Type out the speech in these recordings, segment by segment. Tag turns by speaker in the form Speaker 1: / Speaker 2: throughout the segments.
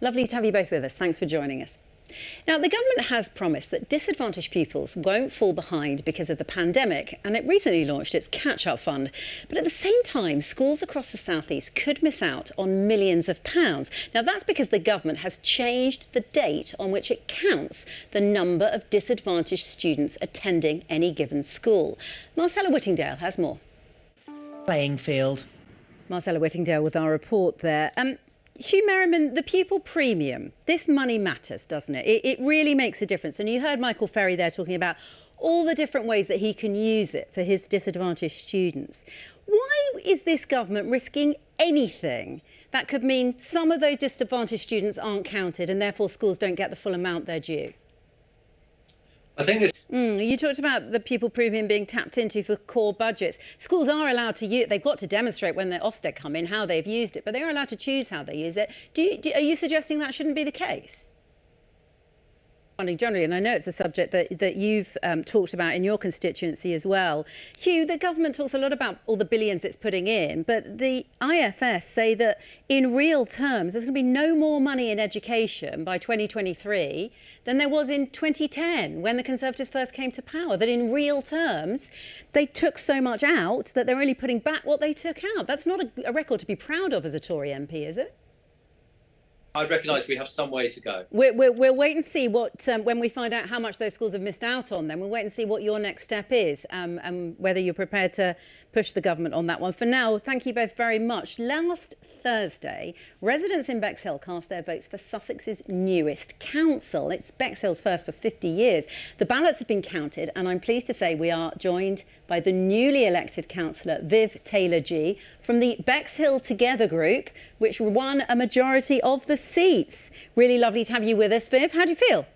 Speaker 1: Lovely to have you both with us. Thanks for joining us. Now, the government has promised that disadvantaged pupils won't fall behind because of the pandemic, and it recently launched its catch-up fund. But at the same time, schools across the South East could miss out on millions of pounds. Now, that's because the government has changed the date on which it counts the number of disadvantaged students attending any given school. Marcella Whittingdale has more.
Speaker 2: Playing field.
Speaker 1: Marcella Whittingdale with our report there. Hugh Merriman, the pupil premium, this money matters, doesn't it? It really makes a difference. And you heard Michael Ferry there talking about all the different ways that he can use it for his disadvantaged students. Why is this government risking anything that could mean some of those disadvantaged students aren't counted and therefore schools don't get the full amount they're due?
Speaker 3: I think this.
Speaker 1: You talked about the pupil premium being tapped into for core budgets. Schools are allowed to use it. They've got to demonstrate when their Ofsted come in how they've used it, but they are allowed to choose how they use it. Are you suggesting that shouldn't be the case? Generally, and I know it's a subject that you've talked about in your constituency as well. Hugh, the government talks a lot about all the billions it's putting in, but the IFS say that in real terms there's going to be no more money in education by 2023 than there was in 2010 when the Conservatives first came to power, that in real terms they took so much out that they're only putting back what they took out. That's not a record to be proud of as a Tory MP, is it?
Speaker 3: I recognise we have some way to go.
Speaker 1: We'll wait and see what, when we find out how much those schools have missed out on, then we'll wait and see what your next step is and whether you're prepared to push the government on that one. For now, thank you both very much. Last Thursday, residents in Bexhill cast their votes for Sussex's newest council. It's Bexhill's first for 50 years. The ballots have been counted, and I'm pleased to say we are joined by the newly elected councillor, Viv Taylor-Gee, from the Bexhill Together group, which won a majority of the seats. Really lovely to have you with us, Viv. How do you feel?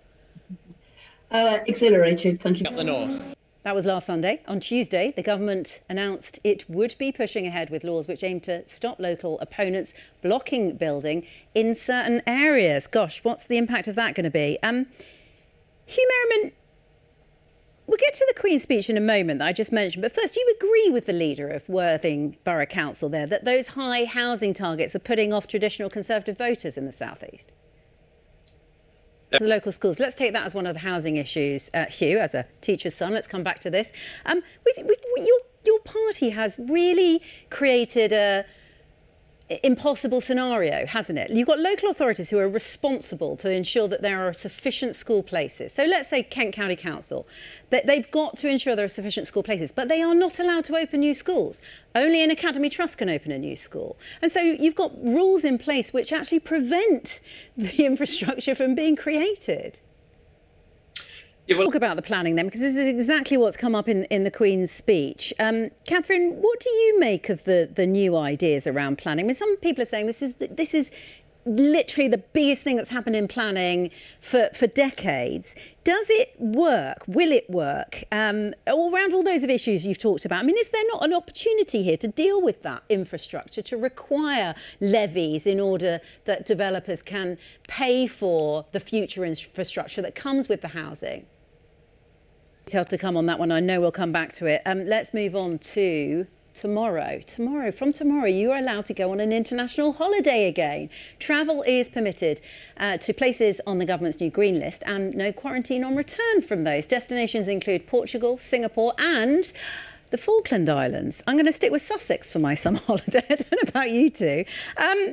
Speaker 4: Exhilarated, thank you.
Speaker 3: Up the north.
Speaker 1: That was last Sunday. On Tuesday, the government announced it would be pushing ahead with laws which aim to stop local opponents blocking building in certain areas. Gosh, what's the impact of that going to be? Hugh Merriman, we'll get to the Queen's speech in a moment that I just mentioned, but first, do you agree with the leader of Worthing Borough Council there that those high housing targets are putting off traditional Conservative voters in the South East? The local schools. Let's take that as one of the housing issues, Hugh, as a teacher's son. Let's come back to this. Your party has really created a impossible scenario, hasn't it? You've got local authorities who are responsible to ensure that there are sufficient school places. So let's say Kent County Council, they've got to ensure there are sufficient school places, but they are not allowed to open new schools. Only an academy trust can open a new school. And so you've got rules in place which actually prevent the infrastructure from being created.
Speaker 3: Yeah, well,
Speaker 1: Talk about the planning then, because this is exactly what's come up in the Queen's speech. Catherine, what do you make of the new ideas around planning? I mean, some people are saying this is literally the biggest thing that's happened in planning for decades. Does it work? Will it work? All around all those issues you've talked about. I mean, is there not an opportunity here to deal with that infrastructure, to require levies in order that developers can pay for the future infrastructure that comes with the housing? To come on that one. I know we'll come back to it. Let's move on to tomorrow. From tomorrow, you are allowed to go on an international holiday again. Travel is permitted to places on the government's new green list and no quarantine on return from those. Destinations include Portugal, Singapore and the Falkland Islands. I'm going to stick with Sussex for my summer holiday. I don't know about you two.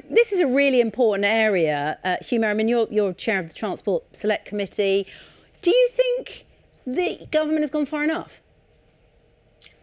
Speaker 1: This is a really important area. Hugh Merriman, you're chair of the Transport Select Committee. Do you think the government has gone far enough?